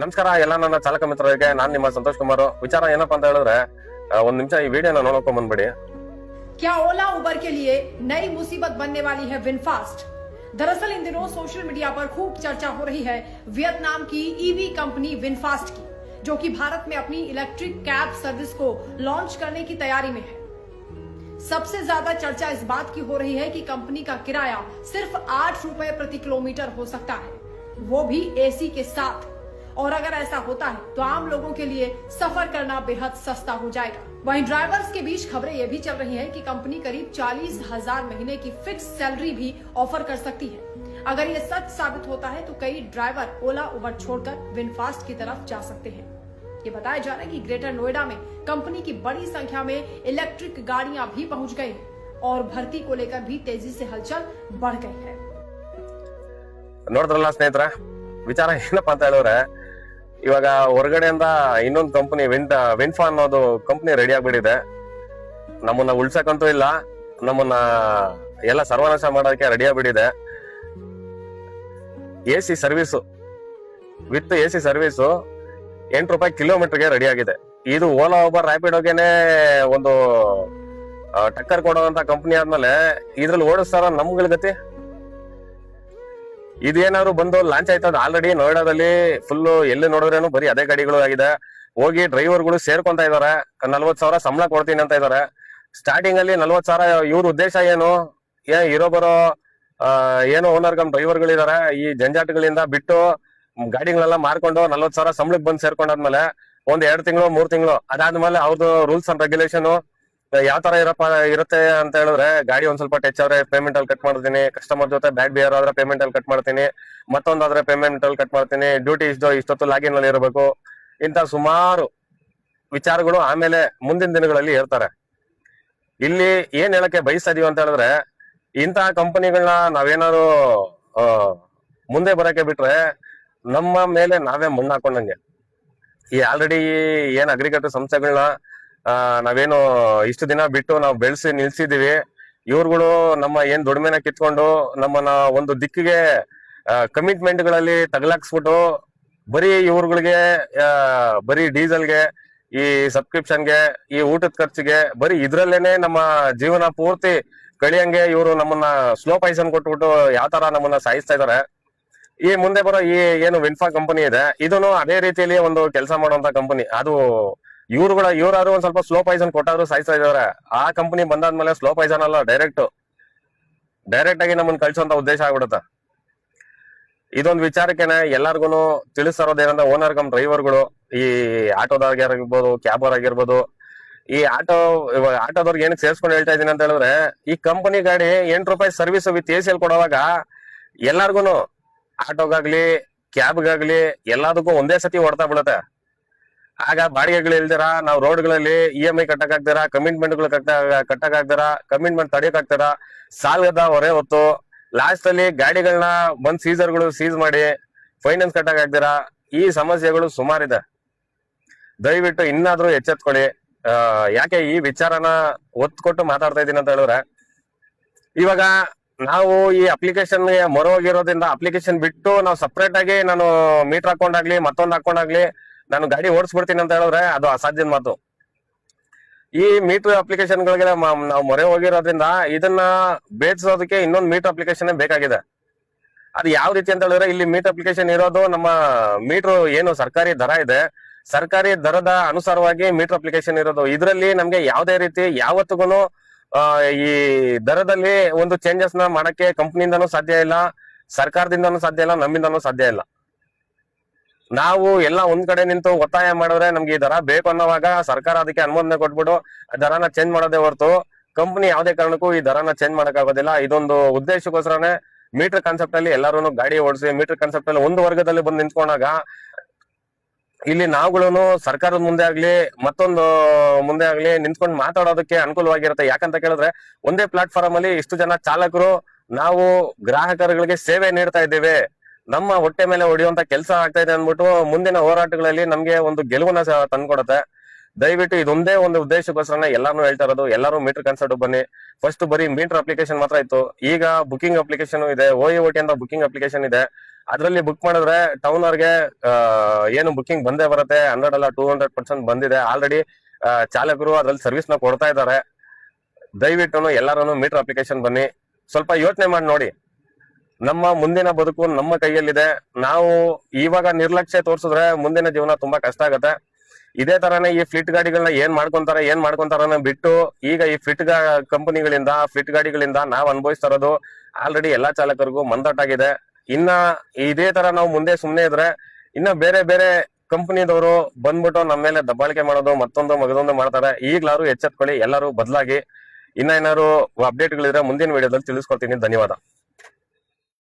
ನಮಸ್ಕಾರ ಎಲ್ಲ ನನ್ನ ಚಾಲಕ ಮಿತ್ರರಿಗೆ ನಾನು ನಿಮ್ಮ ಸಂತೋಷ್ ಕುಮಾರ್. ವಿಚಾರ ಏನಪ್ಪಾ ಅಂತ ಹೇಳಿದ್ರೆ ಒಂದ್ ನಿಮಿಷ ಈ ವಿಡಿಯೋನ ನೋಡ್ಕೊಂಡ್ ಬಂದ್ಬಿಡಿ. क्या ओला उबर के लिए नई मुसीबत बनने वाली है विनफास्ट? दरअसल इन दिनों सोशल मीडिया पर खूब चर्चा हो रही है वियतनाम की ईवी कंपनी विनफास्ट की, जो कि भारत में अपनी इलेक्ट्रिक कैब सर्विस को लॉन्च करने की तैयारी में है। सबसे ज्यादा चर्चा इस बात की हो रही है कि कंपनी का किराया सिर्फ 8 रुपए प्रति किलोमीटर हो सकता है, वो भी एसी के साथ। और अगर ऐसा होता है तो आम लोगों के लिए सफर करना बेहद सस्ता हो जाएगा। वहीं ड्राइवर्स के बीच खबरें ये भी चल रही हैं कि कंपनी करीब 40,000 महीने की फिक्स सैलरी भी ऑफर कर सकती है। अगर ये सच साबित होता है तो कई ड्राइवर ओला उबर छोड़कर विनफास्ट की तरफ जा सकते हैं। ये बताया जा रहा है कि ग्रेटर नोएडा में कंपनी की बड़ी संख्या में इलेक्ट्रिक गाड़ियां भी पहुंच गई हैं और भर्ती को लेकर भी तेजी से हलचल बढ़ गई है। ನೋಡಿದ್ರಲ್ಲ ಸ್ನೇಹಿತರೆ, ವಿಚಾರ ಏನಪ್ಪಾ ಅಂತ ಹೇಳಿದ್ರೆ ಇವಾಗ ಹೊರಗಡೆಯಿಂದ ಇನ್ನೊಂದು ಕಂಪನಿ ವಿನ್ಫಾ ಅನ್ನೋದು ಕಂಪನಿ ರೆಡಿ ಆಗ್ಬಿಟ್ಟಿದೆ. ನಮ್ಮನ್ನ ಉಳ್ಸಕ್ಕಂತೂ ಇಲ್ಲ, ನಮ್ಮನ್ನ ಎಲ್ಲ ಸರ್ವನಾಶ ಮಾಡೋದಕ್ಕೆ ರೆಡಿ ಆಗ್ಬಿಟ್ಟಿದೆ. AC service with AC service 8 ರೂಪಾಯಿ ಕಿಲೋಮೀಟರ್ಗೆ ರೆಡಿ ಆಗಿದೆ. ಇದು ಓಲಾ ಉಬರ್ ರ್ಯಾಪಿಡೋಗೆನೆ ಒಂದು ಟಕ್ಕರ್ ಕೊಡುವಂತ ಕಂಪನಿ ಆದ್ಮೇಲೆ ಇದ್ರಲ್ಲಿ ಓಡಿಸ್ತಾರ ನಮ್ಗಳ ಗತಿ. ಇದೇನಾದ್ರು ಬಂದು ಲಾಂಚ್ ಆಯ್ತದ ಆಲ್ರೆಡಿ ನೋಯ್ಡಾದಲ್ಲಿ ಫುಲ್ ಎಲ್ಲಿ ನೋಡಿದ್ರೇನು ಬರೀ ಅದೇ ಗಾಡಿಗಳು ಆಗಿದೆ. ಹೋಗಿ ಡ್ರೈವರ್ಗಳು ಸೇರ್ಕೊಂತ ಇದಾರೆ. 40,000 ಸಂಬಳ ಕೊಡ್ತೀನಿ ಅಂತ ಇದಾರೆ. ಸ್ಟಾರ್ಟಿಂಗ್ ಅಲ್ಲಿ 40,000 ಇವ್ರ ಉದ್ದೇಶ ಏನು? ಇರೋ ಬರೋ ಏನೋ ಓನರ್ ಕಮ್ ಡ್ರೈವರ್ಗಳಿದಾರೆ, ಈ ಜಂಜಾಟಗಳಿಂದ ಬಿಟ್ಟು ಗಾಡಿಗಳೆಲ್ಲ ಮಾರ್ಕೊಂಡು 40,000 ಸಂಬಳಕ್ಕೆ ಬಂದು ಸೇರ್ಕೊಂಡಾದ್ಮೇಲೆ ಒಂದ್ 2 ತಿಂಗಳು 3 ತಿಂಗಳು ಅದಾದ್ಮೇಲೆ ಅವ್ರದ್ದು ರೂಲ್ಸ್ ಅಂಡ್ ರೆಗ್ಯುಲೇಷನ್ ಯಾವ ತರ ಇರುತ್ತೆ ಅಂತ ಹೇಳಿದ್ರೆ, ಗಾಡಿ ಒಂದ್ ಸ್ವಲ್ಪ ಟಚ್ ಆದ್ರೆ ಪೇಮೆಂಟ್ ಅಲ್ಲಿ ಕಟ್ ಮಾಡ್ತೀನಿ, ಕಸ್ಟಮರ್ ಜೊತೆ ಬ್ಯಾಡ್ ಬಿಹೇವ್ ಆದ್ರೆ ಪೇಮೆಂಟ್ ಅಲ್ಲಿ ಕಟ್ ಮಾಡ್ತೀನಿ, ಮತ್ತೊಂದಾದ್ರೆ ಪೇಮೆಂಟ್ ಅಲ್ಲಿ ಕಟ್ ಮಾಡ್ತೀನಿ, ಡ್ಯೂಟಿ ಇಷ್ಟೊತ್ತು ಲಾಗಿನ್ ಅಲ್ಲಿ ಇರಬೇಕು, ಇಂತ ಸುಮಾರು ವಿಚಾರಗಳು ಆಮೇಲೆ ಮುಂದಿನ ದಿನಗಳಲ್ಲಿ ಇರ್ತಾರೆ. ಇಲ್ಲಿ ಏನ್ ಹೇಳಕ್ಕೆ ಬಯಸ್ತಾ ಇದೀವಿ ಅಂತ ಹೇಳಿದ್ರೆ, ಇಂತಹ ಕಂಪನಿಗಳನ್ನ ನಾವೇನಾದ್ರು ಮುಂದೆ ಬರಕ್ಕೆ ಬಿಟ್ರೆ ನಮ್ಮ ಮೇಲೆ ನಾವೇ ಮಣ್ಣು ಹಾಕೊಂಡಂಗೆ. ಈ ಆಲ್ರೆಡಿ ಏನ್ ಅಗ್ರಿಕಲ್ಚರ್ ಸಂಸ್ಥೆಗಳನ್ನ ನಾವೇನು ಇಷ್ಟು ದಿನ ಬಿಟ್ಟು ನಾವು ಬೆಳೆಸಿ ನಿಲ್ಸಿದೀವಿ, ಇವ್ರುಗಳು ನಮ್ಮ ಏನ್ ದುಡಿಮೆನ ಕಿತ್ಕೊಂಡು ನಮ್ಮನ್ನ ಒಂದು ದಿಕ್ಕಿಗೆ ಕಮಿಟ್ಮೆಂಟ್ ಗಳಲ್ಲಿ ತಗಲಾಕ್ಸ್ಬಿಟ್ಟು ಬರೀ ಇವ್ರುಗಳಿಗೆ ಬರೀ ಡೀಸೆಲ್ಗೆ, ಈ ಸಬ್ಸ್ಕ್ರಿಪ್ಷನ್ಗೆ, ಈ ಊಟದ ಖರ್ಚಿಗೆ, ಬರೀ ಇದ್ರಲ್ಲೇನೆ ನಮ್ಮ ಜೀವನ ಪೂರ್ತಿ ಕಳಿಯಂಗೆ ಇವರು ನಮ್ಮನ್ನ ಸ್ಲೋ ಪಾಯ್ಸನ್ ಕೊಟ್ಬಿಟ್ಟು ಯಾವ ತರ ನಮ್ಮನ್ನ ಸಾಯಿಸ್ತಾ ಇದಾರೆ. ಈ ಮುಂದೆ ಬರೋ ಈ ಏನು ವಿನ್ಫಾ ಕಂಪನಿ ಇದೆ, ಇದನ್ನು ಅದೇ ರೀತಿಯಲ್ಲಿ ಒಂದು ಕೆಲಸ ಮಾಡುವಂತ ಕಂಪನಿ. ಅದು ಇವ್ರಾದ್ರು ಒಂದ್ ಸ್ವಲ್ಪ ಸ್ಲೋ ಪಾಯ್ಸನ್ ಕೊಟ್ಟಾದ್ರು ಸಾಯಿಸ್ತಾ ಇದಾರೆ. ಆ ಕಂಪನಿ ಬಂದಾದ್ಮೇಲೆ ಸ್ಲೋ ಪಾಯ್ಸನ್ ಅಲ್ಲ, ಡೈರೆಕ್ಟ್ ಆಗಿ ನಮ್ಮನ್ನ ಕಳ್ಸೋಂತ ಉದ್ದೇಶ ಆಗ್ಬಿಡುತ್ತೆ. ಇದೊಂದು ವಿಚಾರಕ್ಕೆನೆ ಎಲ್ಲಾರ್ಗು ತಿಳಿಸ್ತಾರೋದೇನಂದ್ರೆ, ಓನರ್ ಕಮ್ ಡ್ರೈವರ್ಗಳು, ಈ ಆಟೋದವ್ರಿಗಿರ್ಬೋದು, ಕ್ಯಾಬರ್ ಆಗಿರ್ಬೋದು, ಈ ಆಟೋದವ್ರಿಗೆ ಏನಕ್ಕೆ ಸೇರ್ಸ್ಕೊಂಡು ಹೇಳ್ತಾ ಇದೀನಿ ಅಂತ ಹೇಳಿದ್ರೆ, ಈ ಕಂಪನಿ ಗಾಡಿ 8 ರೂಪಾಯಿ ಸರ್ವಿಸ್ ವಿತ್ ಎಸಿ ಅಲ್ಲಿ ಕೊಡುವಾಗ ಎಲ್ಲಾರ್ಗುನು ಆಟೋಗಾಗ್ಲಿ ಕ್ಯಾಬ್ಗಾಗ್ಲಿ ಎಲ್ಲದಕ್ಕೂ ಒಂದೇ ಸತಿ ಹೊಡ್ತಾ ಬಿಡುತ್ತೆ. ಆಗ ಬಾಡಿಗೆಗಳು ಇಲ್ದಿರ ನಾವು ರೋಡ್ಗಳಲ್ಲಿ EMI ಕಟ್ಟಕ್ಕಾಗ್ದಿರ, ಕಮಿಟ್ಮೆಂಟ್ಗಳು ಕಟ್ಟಕ್ಕಾಗ್ದಿರ, ಕಮಿಟ್ಮೆಂಟ್ ತಡೆಯಕ್ಕಾಗ್ದಿರ, ಸಾಲದ ಹೊರೆ ಹೊತ್ತು ಲಾಸ್ಟ್ ಅಲ್ಲಿ ಗಾಡಿಗಳನ್ನ ಬಂದ್ ಸೀಸ್ ಮಾಡಿ ಫೈನಾನ್ಸ್ ಕಟ್ಟಕ್ಕಾಗ್ದಿರ, ಈ ಸಮಸ್ಯೆಗಳು ಸುಮಾರಿದೆ. ದಯವಿಟ್ಟು ಇನ್ನಾದ್ರೂ ಎಚ್ಚೆತ್ಕೊಳ್ಳಿ. ಯಾಕೆ ಈ ವಿಚಾರನ ಒತ್ತು ಕೊಟ್ಟು ಮಾತಾಡ್ತಾ ಇದೀನಿ ಅಂತ ಹೇಳಿದ್ರೆ, ಇವಾಗ ನಾವು ಈ ಅಪ್ಲಿಕೇಶನ್ ಮೊರೆ ಹೋಗಿರೋದ್ರಿಂದ ಅಪ್ಲಿಕೇಶನ್ ಬಿಟ್ಟು ನಾವು ಸಪ್ರೇಟ್ ಆಗಿ ನಾನು ಮೀಟರ್ ಹಾಕೊಂಡಾಗ್ಲಿ ಮತ್ತೊಂದು ಹಾಕೊಂಡಾಗ್ಲಿ ನಾನು ಗಾಡಿ ಓಡಿಸ್ಬಿಡ್ತೀನಿ ಅಂತ ಹೇಳಿದ್ರೆ ಅದು ಅಸಾಧ್ಯದ ಮಾತು. ಈ ಮೀಟರ್ ಅಪ್ಲಿಕೇಶನ್ ಗಳಿಗೆ ನಾವು ಮೊರೆ ಹೋಗಿರೋದ್ರಿಂದ ಇದನ್ನ ಬೇಯಿಸೋದಕ್ಕೆ ಇನ್ನೊಂದು ಮೀಟರ್ ಅಪ್ಲಿಕೇಶನ್ ಬೇಕಾಗಿದೆ. ಅದು ಯಾವ ರೀತಿ ಅಂತ ಹೇಳಿದ್ರೆ, ಇಲ್ಲಿ ಮೀಟರ್ ಅಪ್ಲಿಕೇಶನ್ ಇರೋದು ನಮ್ಮ ಮೀಟರ್ ಏನು ಸರ್ಕಾರಿ ದರ ಇದೆ, ಸರ್ಕಾರಿ ದರದ ಅನುಸಾರವಾಗಿ ಮೀಟರ್ ಅಪ್ಲಿಕೇಶನ್ ಇರೋದು. ಇದರಲ್ಲಿ ನಮ್ಗೆ ಯಾವುದೇ ರೀತಿ ಯಾವತ್ತಿಗೂ ಈ ದರದಲ್ಲಿ ಒಂದು ಚೇಂಜಸ್ ನ ಮಾಡಕ್ಕೆ ಕಂಪ್ನಿಯಿಂದನೂ ಸಾಧ್ಯ ಇಲ್ಲ, ಸರ್ಕಾರದಿಂದನೂ ಸಾಧ್ಯ ಇಲ್ಲ, ನಮ್ಮಿಂದನೂ ಸಾಧ್ಯ ಇಲ್ಲ. ನಾವು ಎಲ್ಲ ಒಂದ್ ಕಡೆ ನಿಂತು ಒತ್ತಾಯ ಮಾಡಿದ್ರೆ ನಮ್ಗೆ ಈ ದರ ಬೇಕು ಅನ್ನೋವಾಗ ಸರ್ಕಾರ ಅದಕ್ಕೆ ಅನುಮೋದನೆ ಕೊಟ್ಬಿಟ್ಟು ದರನ ಚೇಂಜ್ ಮಾಡೋದೇ ಹೊರತು ಕಂಪನಿ ಯಾವುದೇ ಕಾರಣಕ್ಕೂ ಈ ದರನ ಚೇಂಜ್ ಮಾಡಕ್ ಆಗೋದಿಲ್ಲ. ಇದೊಂದು ಉದ್ದೇಶಕ್ಕೋಸ್ಕರನೇ ಮೀಟರ್ ಕಾನ್ಸೆಪ್ಟ್ ಅಲ್ಲಿ ಎಲ್ಲರೂ ಗಾಡಿ ಓಡಿಸಿ ಮೀಟರ್ ಕಾನ್ಸೆಪ್ಟ್ ಅಲ್ಲಿ ಒಂದು ವರ್ಗದಲ್ಲಿ ಬಂದು ನಿಂತ್ಕೊಂಡಾಗ ಇಲ್ಲಿ ನಾವುಗಳನ್ನು ಸರ್ಕಾರದ ಮುಂದೆ ಆಗ್ಲಿ ಮತ್ತೊಂದು ಮುಂದೆ ಆಗ್ಲಿ ನಿಂತ್ಕೊಂಡು ಮಾತಾಡೋದಕ್ಕೆ ಅನುಕೂಲವಾಗಿರುತ್ತೆ. ಯಾಕಂತ ಕೇಳಿದ್ರೆ, ಒಂದೇ ಪ್ಲಾಟ್ಫಾರ್ಮ್ ಅಲ್ಲಿ ಇಷ್ಟು ಜನ ಚಾಲಕರು ನಾವು ಗ್ರಾಹಕರುಗಳಿಗೆ ಸೇವೆ ನೀಡ್ತಾ ಇದ್ದೇವೆ, ನಮ್ಮ ಹೊಟ್ಟೆ ಮೇಲೆ ಹೊಡೆಯುವಂತ ಕೆಲಸ ಆಗ್ತಾ ಇದೆ ಅಂದ್ಬಿಟ್ಟು ಮುಂದಿನ ಹೋರಾಟಗಳಲ್ಲಿ ನಮ್ಗೆ ಒಂದು ಗೆಲುವನ್ನ ತಂದ್ಕೊಡತ್ತೆ. ದಯವಿಟ್ಟು ಇದೊಂದೇ ಒಂದು ಉದ್ದೇಶಕ್ಕೋಸ್ಕರ ಎಲ್ಲಾನು ಹೇಳ್ತಾ ಇರೋದು, ಎಲ್ಲರೂ ಮೀಟರ್ ಕಾನ್ಸೆಪ್ಟ್ ಬನ್ನಿ. ಫಸ್ಟ್ ಬರೀ ಮೀಟರ್ ಅಪ್ಲಿಕೇಶನ್ ಮಾತ್ರ ಇತ್ತು, ಈಗ ಬುಕಿಂಗ್ ಅಪ್ಲಿಕೇಶನ್ ಇದೆ, OAOT ಅಂತ ಬುಕಿಂಗ್ ಅಪ್ಲಿಕೇಶನ್ ಇದೆ. ಅದ್ರಲ್ಲಿ ಬುಕ್ ಮಾಡಿದ್ರೆ ಟೌನ್ ಅವ್ರಿಗೆ ಏನು ಬುಕಿಂಗ್ ಬಂದೇ ಬರುತ್ತೆ, 100 ಅಲ್ಲ 200% ಬಂದಿದೆ ಆಲ್ರೆಡಿ. ಚಾಲಕರು ಅದ್ರಲ್ಲಿ ಸರ್ವಿಸ್ ನ ಕೊಡ್ತಾ ಇದ್ದಾರೆ. ದಯವಿಟ್ಟು ಎಲ್ಲಾರು ಮೀಟರ್ ಅಪ್ಲಿಕೇಶನ್ ಬನ್ನಿ, ಸ್ವಲ್ಪ ಯೋಚನೆ ಮಾಡಿ ನೋಡಿ. ನಮ್ಮ ಮುಂದಿನ ಬದುಕು ನಮ್ಮ ಕೈಯಲ್ಲಿದೆ. ನಾವು ಇವಾಗ ನಿರ್ಲಕ್ಷ್ಯ ತೋರಿಸಿದ್ರೆ ಮುಂದಿನ ಜೀವನ ತುಂಬಾ ಕಷ್ಟ ಆಗತ್ತೆ. ಇದೇ ತರಾನೇ ಈ ಫ್ಲಿಟ್ ಗಾಡಿಗಳನ್ನ ಏನ್ ಮಾಡ್ಕೊಂತಾರ ಬಿಟ್ಟು ಈಗ ಈ ಕಂಪನಿಗಳಿಂದ ಫ್ಲಿಟ್ ಗಾಡಿಗಳಿಂದ ನಾವ್ ಅನುಭವಿಸ್ತಾ ಇರೋದು ಆಲ್ರೆಡಿ ಎಲ್ಲಾ ಚಾಲಕರಿಗೂ ಮಂದಟ್ಟಾಗಿದೆ. ಇನ್ನ ಇದೇ ತರ ನಾವು ಮುಂದೆ ಸುಮ್ನೆ ಇದ್ರೆ ಇನ್ನ ಬೇರೆ ಬೇರೆ ಕಂಪನಿದವರು ಬಂದ್ಬಿಟ್ಟು ನಮ್ಮ ಮೇಲೆ ದಬ್ಬಾಳಿಕೆ ಮಾಡೋದು ಮಗದೊಂದು ಮಾಡ್ತಾರೆ. ಈಗ್ಲಾರು ಎಚ್ಚೆತ್ಕೊಳ್ಳಿ, ಎಲ್ಲರೂ ಬದಲಾಗಿ. ಇನ್ನ ಏನಾದ್ರು ಅಪ್ಡೇಟ್ಗಳಿದ್ರೆ ಮುಂದಿನ ವಿಡಿಯೋದಲ್ಲಿ ತಿಳಿಸ್ಕೊಡ್ತೀನಿ. ಧನ್ಯವಾದ.